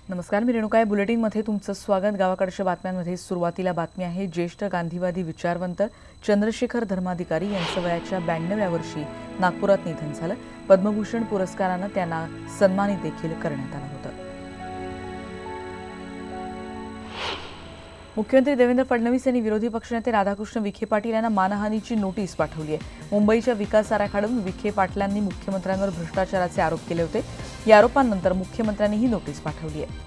नमस्कार, मी रेणुका. बुलेटिनमध्ये तुमचं स्वागत. गावाकडच्या बातम्यांमध्ये सुरुवातीला बातमी आहे. ज्येष्ठ गांधीवादी विचारवंत चंद्रशेखर धर्माधिकारी यांचं वयाच्या 92व्या वर्षी नागपुरात निधन झालं. पद्मभूषण पुरस्कारानं त्यांना सन्मानित देखील करण्यात आलं होतं. मुख्यमंत्री देवेंद्र फडणवीस यांनी विरोधी पक्षनेते राधाकृष्ण विखे पाटील यांना मानहानीची नोटीस पाठवली आहे. मुंबईच्या विकास आराखड्यावरून विखे पाटलांनी मुख्यमंत्र्यांवर भ्रष्टाचाराचे आरोप केले होते. या आरोपांनंतर मुख्यमंत्र्यांनी ही नोटीस पाठवली आहे.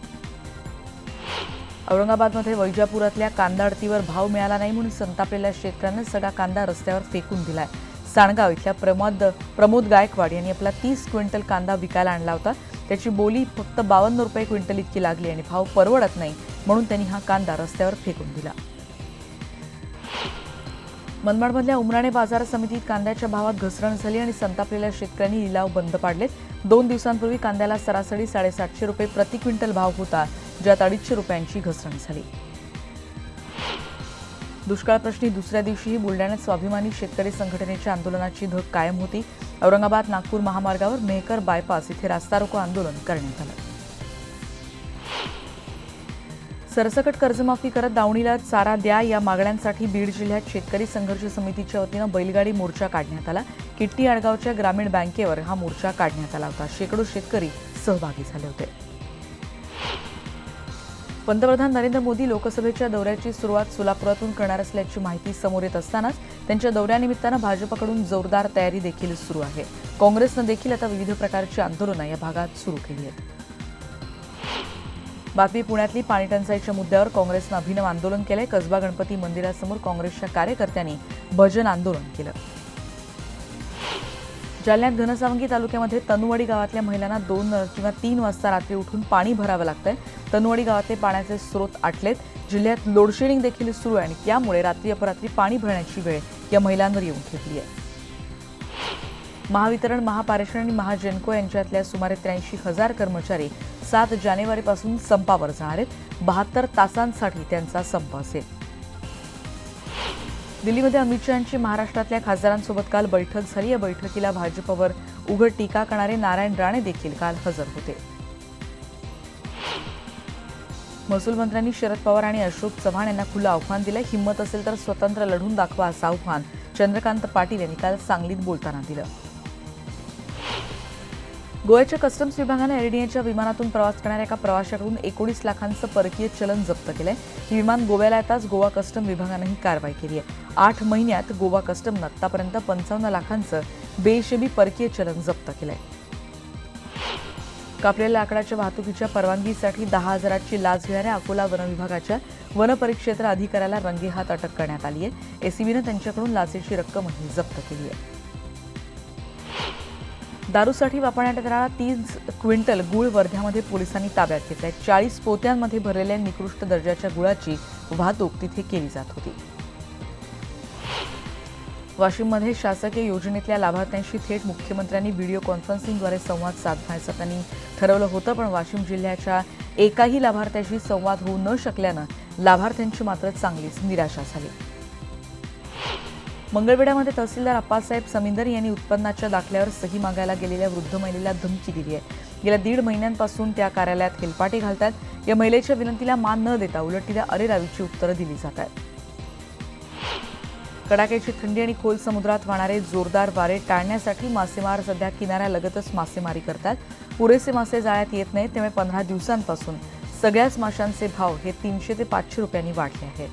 औरंगाबादमध्ये वैजापुरातल्या कांदा आडतीवर भाव मिळाला नाही म्हणून संतापलेल्या शेतकऱ्यांनी सगळा कांदा रस्त्यावर फेकून दिलाय. साणगाव इथल्या प्रमोद गायकवाड यांनी आपला 30 क्विंटल कांदा विकायला आणला होता. त्याची बोली फक्त 52 रुपये क्विंटल इतकी लागली आणि भाव परवडत नाही म्हणून त्यांनी हा कांदा रस्त्यावर फेकून दिला. मनमाडमधल्या उमराणे बाजार समितीत कांद्याच्या भावात घसरण झाली आणि संतापलेल्या शेतकऱ्यांनी लिलाव बंद पाडलेत. 2 दिवसांपूर्वी कांद्याला सरासरी 750 रुपये प्रति क्विंटल भाव होता, ज्यात 250 रुपयांची घसरण झाली. दुष्काळप्रश्नी दुसऱ्या दिवशीही बुलढाण्यात स्वाभिमानी शेतकरी संघटनेच्या आंदोलनाची धग कायम होती. औरंगाबाद नागपूर महामार्गावर मेहकर बायपास इथे रास्ता रोको आंदोलन करण्यात आलं. सरसकट कर्जमाफी करत दावणीला चारा द्या या मागण्यांसाठी बीड जिल्ह्यात शेतकरी संघर्ष समितीच्या वतीनं बैलगाडी मोर्चा काढण्यात आला. किट्टी आडगावच्या ग्रामीण बँकेवर हा मोर्चा काढण्यात आला होता. शेकडो शेतकरी सहभागी झाले होते. पंतप्रधान नरेंद्र मोदी लोकसभेच्या दौऱ्याची सुरुवात सोलापुरातून करणार असल्याची माहिती समोर येत असतानाच त्यांच्या दौऱ्यानिमित्तानं भाजपकडून जोरदार तयारी देखील सुरू आहे. काँग्रेसनं देखील आता विविध प्रकारची आंदोलनं या भागात सुरू केली आहेत. बातमी पुण्यातली पाणीटंचाईच्या मुद्द्यावर काँग्रेसनं अभिनव आंदोलन केलंय. कसबा गणपती मंदिरासमोर काँग्रेसच्या कार्यकर्त्यांनी भजन आंदोलन केलं. जालन्यात घनसावंगी तालुक्यामध्ये तनुवाडी गावातल्या महिलांना 2 किंवा 3 वाजता रात्री उठून पाणी भरावं लागतंय. तनुवाडी गावातले पाण्याचे स्रोत आटलेत. जिल्ह्यात लोडशेडिंग देखील सुरू आहे आणि त्यामुळे रात्री अपरात्री पाणी भरण्याची वेळ या महिलांवर येऊन ठेपली आहे. महावितरण, महापारेषण आणि महाजेनको यांच्यातल्या सुमारे 83,000 कर्मचारी 7 जानेवारीपासून संपावर जाणार आहेत. 72 तासांसाठी त्यांचा संप असेल. दिल्लीमध्ये अमित शहा यांची महाराष्ट्रातल्या खासदारांसोबत काल बैठक झाली. या बैठकीला भाजपवर उघड टीका करणारे नारायण राणे देखील काल हजर होते. महसूल मंत्र्यांनी शरद पवार आणि अशोक चव्हाण यांना खुलं आव्हान दिलं. हिंमत असेल तर स्वतंत्र लढून दाखवा असं आव्हान चंद्रकांत पाटील यांनी काल सांगलीत बोलताना दिलं. गोव्याच्या कस्टम्स विभागानं एअरइंडियाच्या विमानातून प्रवास करणाऱ्या एका प्रवाशाकडून 19 लाखांचं परकीय चलन जप्त केलंय. हे विमान गोव्याला येताच गोवा कस्टम विभागानं ही कारवाई केली आहे. 8 महिन्यात गोवा कस्टमनं आतापर्यंत 55 लाखांचं बेहिशेबी परकीय चलन जप्त केलंय. कापलेल्या लाकडाच्या वाहतुकीच्या परवानगीसाठी 10,000ची लाच घेणाऱ्या अकोला वन विभागाच्या वनपरिक्षेत्र अधिकाऱ्याला रंगेहात अटक करण्यात आली आहे. एसीबीनं त्यांच्याकडून लाचेची रक्कमही जप्त केली आहे. दारूसाठी वापरण्यात येणारा 30 क्विंटल गुळ वर्ध्यामध्ये पोलिसांनी ताब्यात घेतलाय. 40 पोत्यांमध्ये भरलेल्या निकृष्ट दर्जाच्या गुळाची वाहतूक तिथे केली जात होती. वाशिममध्ये शासकीय योजनेतल्या लाभार्थ्यांशी थेट मुख्यमंत्र्यांनी व्हिडिओ कॉन्फरन्सिंगद्वारे संवाद साधण्याचं त्यांनी ठरवलं होतं, पण वाशिम जिल्ह्याच्या एकाही लाभार्थ्याशी संवाद होऊ न शकल्यानं लाभार्थ्यांची मात्र चांगलीच निराशा झाली. मंगळवेढ्यामध्ये तहसीलदार अप्पासाहेब समिंदर यांनी उत्पन्नाच्या दाखल्यावर सही मागायला गेलेल्या वृद्ध महिलेला धमकी दिली आहे. गेल्या 1.5 महिन्यांपासून त्या कार्यालयात हेलपाटे घालतात. या महिलेच्या विनंतीला मान न देता उलट तिला अरेरावीची उत्तरं दिली जात आहेत. कडाक्याची थंडी आणि खोल समुद्रात वाहणारे जोरदार वारे टाळण्यासाठी मासेमार सध्या किनाऱ्यालगतच मासेमारी करतात. पुरेसे मासे जाळ्यात येत नाहीत, त्यामुळे 15 दिवसांपासून सगळ्याच माशांचे भाव हे 300 ते 500 रुपयांनी वाढले आहेत.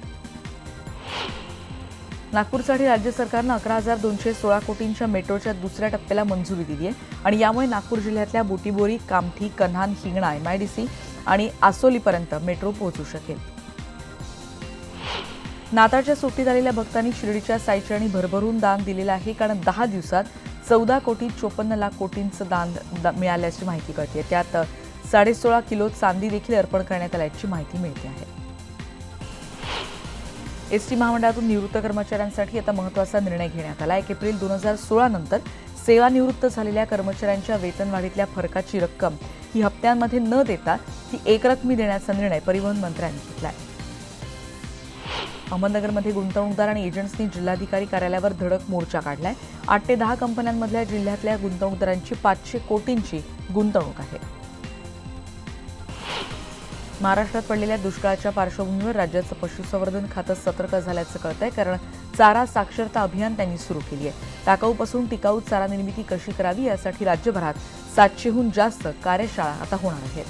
नागपूरसाठी राज्य सरकारनं 11,216 कोटींच्या मेट्रोच्या दुसऱ्या टप्प्याला मंजुरी दिली आहे आणि यामुळे नागपूर जिल्ह्यातल्या बुटीबोरी, कामठी, कन्हान, हिंगणा, MIDC आणि आसोलीपर्यंत मेट्रो पोहोचू शकेल. नाताळच्या सुट्टीत आलेल्या भक्तांनी शिर्डीच्या साईचरणी भरभरून दान दिलेलं आहे, कारण 10 दिवसात 14,54 लाख कोटींचं दान मिळाल्याची माहिती कळते. त्यात 16.5 किलो चांदी देखील अर्पण करण्यात आल्याची माहिती मिळते आहे. एसटी महामंडळातून निवृत्त कर्मचाऱ्यांसाठी आता महत्त्वाचा निर्णय घेण्यात आला. 1 एप्रिल 2016 नंतर सेवानिवृत्त झालेल्या कर्मचाऱ्यांच्या वेतनवाढीतल्या फरकाची रक्कम ही हप्त्यांमध्ये न देता ती एकरकमी देण्याचा निर्णय परिवहन मंत्र्यांनी घेतला आहे. अहमदनगरमध्ये गुंतवणूकदार आणि एजंट्सनी जिल्हाधिकारी कार्यालयावर धडक मोर्चा काढलाय. 8 ते 10 कंपन्यांमधल्या जिल्ह्यातल्या गुंतवणूकदारांची 500 कोटींची गुंतवणूक आहे. महाराष्ट्रात पडलेल्या दुष्काळाच्या पार्श्वभूमीवर राज्याचं पशुसंवर्धन खातं सतर्क झाल्याचं कळतंय, कारण चारा साक्षरता अभियान त्यांनी सुरू केली आहे. टाकाऊपासून टिकाऊ चारा निर्मिती कशी करावी यासाठी राज्यभरात 700हून जास्त कार्यशाळा आता होणार आहेत.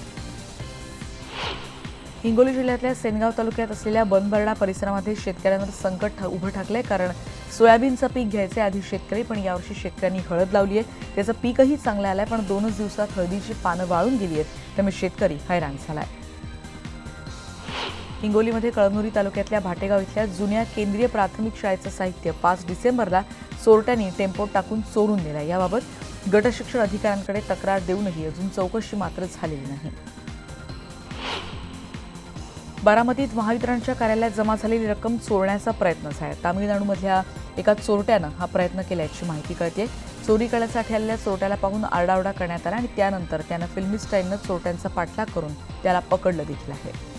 हिंगोली जिल्ह्यातल्या सेनगाव तालुक्यात असलेल्या बनबर्डा परिसरामध्ये शेतकऱ्यांवर संकट उभं ठाकलंय, कारण सोयाबीनचं पीक घ्यायचे आधी शेतकरी, पण यावर्षी शेतकऱ्यांनी हळद लावली आहे. त्याचं पीकही चांगलं आलंय, पण 2च दिवसात हळदीची पानं वाळून गेली आहेत, त्यामुळे शेतकरी हैराण झालाय. हिंगोलीमध्ये कळमनुरी तालुक्यातल्या भाटेगाव इथल्या जुन्या केंद्रीय प्राथमिक शाळेचं साहित्य 5 डिसेंबरला चोरट्यांनी टेम्पोत टाकून चोरून नेलं. याबाबत गटशिक्षण अधिकाऱ्यांकडे तक्रार देऊनही अजून चौकशी मात्र झालेली नाही. बारामतीत महावितरणच्या कार्यालयात जमा झालेली रक्कम चोरण्याचा प्रयत्न झाला. तामिळनाडूमधल्या एका चोरट्यानं हा प्रयत्न केल्याची माहिती कळते. चोरी करण्यासाठी आलेल्या चोरट्याला पाहून आरडाओरडा करण्यात आला आणि त्यानंतर त्यानं फिल्मी स्टाईलनं चोरट्यांचा पाठलाग करून त्याला पकडलं देखील आहे.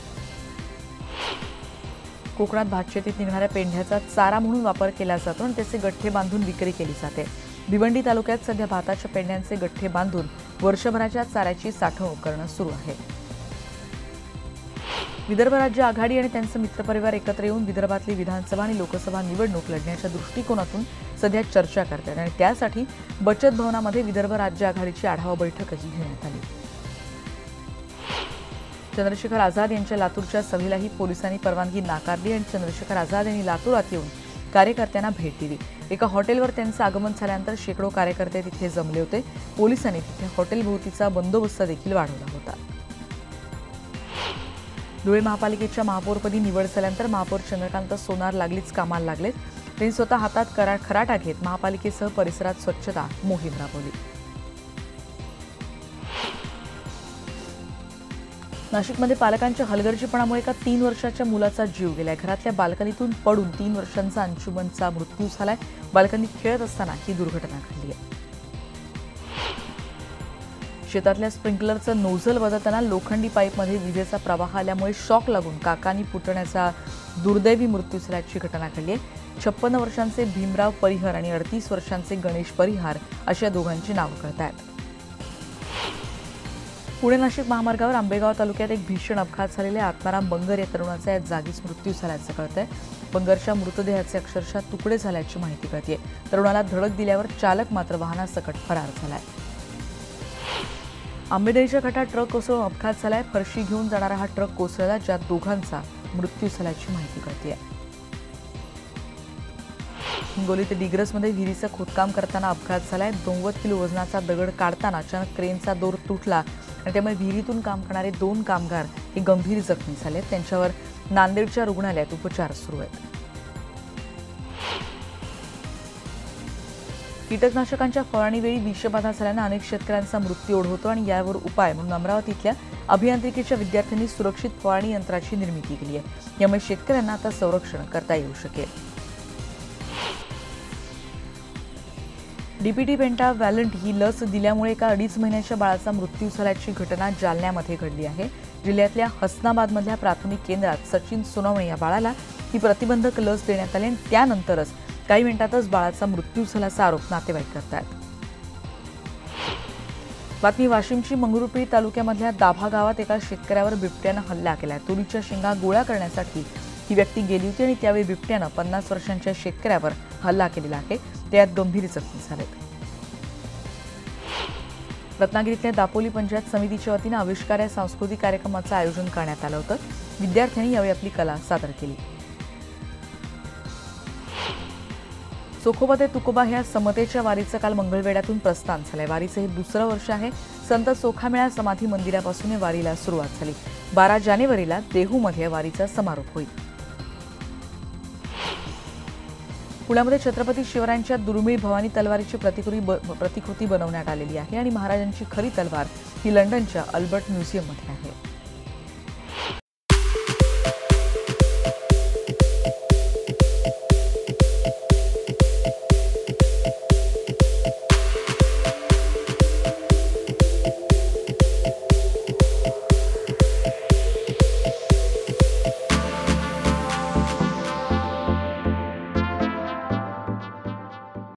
कोकणात भातशेतीत निघणाऱ्या पेंढ्याचा चारा म्हणून वापर केला जातो आणि त्याचे गठ्ठे बांधून विक्री केली जाते. भिवंडी तालुक्यात सध्या भाताच्या पेंढ्यांचे गठ्ठे बांधून वर्षभराच्या चाऱ्याची साठवणूक करणं सुरू आहे. विदर्भ राज्य आघाडी आणि त्यांचे मित्रपरिवार एकत्र येऊन विदर्भातली विधानसभा आणि लोकसभा निवडणूक लढण्याच्या दृष्टिकोनातून सध्या चर्चा करतात आणि त्यासाठी बचत भवनामध्ये विदर्भ राज्य आघाडीची आढावा बैठकही घेण्यात आली. चंद्रशेखर आझाद यांच्या लातूरच्या सभेलाही पोलिसांनी परवानगी नाकारली आणि चंद्रशेखर आझाद यांनी लातूरात येऊन कार्यकर्त्यांना भेट दिली. एका हॉटेलवर त्यांचं आगमन झाल्यानंतर शेकडो कार्यकर्ते तिथे जमले होते. पोलिसांनी तिथे हॉटेलभोवतीचा बंदोबस्त देखील वाढवला होता. धुळे महापालिकेच्या महापौरपदी निवड झाल्यानंतर महापौर चंद्रकांत सोनार लागलीच कामाला लागलेत. त्यांनी स्वतः हातात खराटा घेत महापालिकेसह परिसरात स्वच्छता मोहीम राबवली. नाशिकमध्ये पालकांच्या हलगर्जीपणामुळे एका 3 वर्षाच्या मुलाचा जीव गेलाय. घरातल्या बाल्कनीतून पडून 3 वर्षांचा अंशुमनचा मृत्यू झालाय. बाल्कनीत खेळत असताना ही दुर्घटना घडली आहे. शेतातल्या स्प्रिंकलरचं नोझल बदलताना लोखंडी पाईपमध्ये विजेचा प्रवाह आल्यामुळे शॉक लागून काकानी पुतण्याचा दुर्दैवी मृत्यू झाल्याची घटना घडली आहे. 56 वर्षांचे भीमराव परिहर आणि 38 वर्षांचे गणेश परिहार अशा दोघांची नावं कळत आहेत. पुणे नाशिक महामार्गावर आंबेगाव तालुक्यात एक भीषण अपघात झालेल्या आत्माराम बंगर या तरुणाचा या जागीच मृत्यू झाल्याचं कळतंय. बंगरच्या मृतदेहाचे अक्षरशः तुकडे झाल्याची माहिती कळतेय. तरुणाला धडक दिल्यावर चालक मात्र वाहनासकट फरार झालाय. आंबेडरीच्या घाटात ट्रक कोसळून अपघात झालाय. फरशी घेऊन जाणारा हा ट्रक कोसळला, ज्यात दोघांचा मृत्यू झाल्याची माहिती कळतेय. हिंगोलीत डिग्रसमध्ये विहिरीचं खोदकाम करताना अपघात झालाय. 90 किलो वजनाचा दगड काढताना अचानक क्रेनचा दोर तुटला आणि त्यामुळे विहिरीतून काम करणारे 2 कामगार हे गंभीर जखमी झाले. त्यांच्यावर नांदेडच्या रुग्णालयात उपचार सुरू आहेत. कीटकनाशकांच्या फवारणीवेळी विषबाधा झाल्यानं अनेक शेतकऱ्यांचा मृत्यू ओढवतो आणि यावर उपाय म्हणून अमरावतीतल्या अभियांत्रिकीच्या विद्यार्थ्यांनी सुरक्षित फवारणी यंत्राची निर्मिती केली आहे. यामुळे शेतकऱ्यांना आता संरक्षण करता येऊ शकेल. डीपीटी पेंटाव्हॅलंट ही लस दिल्यामुळे एका 2.5 महिन्याच्या बाळाचा मृत्यू झाल्याची घटना जालन्यामध्ये घडली आहे. जिल्ह्यातल्या हसनाबादमधल्या प्राथमिक केंद्रात सचिन सोनवणे या बाळाला ही प्रतिबंधक लस देण्यात आली आणि त्यानंतरच काही मिनिटातच बाळाचा मृत्यू झाल्याचा आरोप नातेवाईक करतात. बातमी वाशिमची. मंगरुळपीर तालुक्यामधल्या दाभा गावात एका शेतकऱ्यावर बिबट्यानं हल्ला केला. तुरीच्या शेंगा गोळा करण्यासाठी ही व्यक्ती गेली होती आणि त्यावेळी बिबट्यानं 50 वर्षांच्या शेतकऱ्यावर हल्ला केलेला आहे. त्यात गंभीर जखमी झालेत. रत्नागिरीतल्या दापोली पंचायत समितीच्या वतीनं आविष्कार या सांस्कृतिक कार्यक्रमाचं आयोजन करण्यात आलं होतं. विद्यार्थ्यांनी यावेळी आपली कला सादर केली. चोखोबा ते तुकोबा ह्या समतेच्या वारीचं काल मंगळवेढ्यातून प्रस्थान झालंय. वारीचं हे 2रं वर्ष आहे. संत चोखामेळा समाधी मंदिरापासून या वारीला सुरुवात झाली. 12 जानेवारीला देहूमध्ये या वारीचा समारोप होईल. पुण्यामध्ये छत्रपती शिवरायांच्या दुर्मिळ भवानी तलवारीची प्रतिकृती बनवण्यात आलेली आहे आणि महाराजांची खरी तलवार ही लंडनच्या अल्बर्ट म्युझियममध्ये आहे.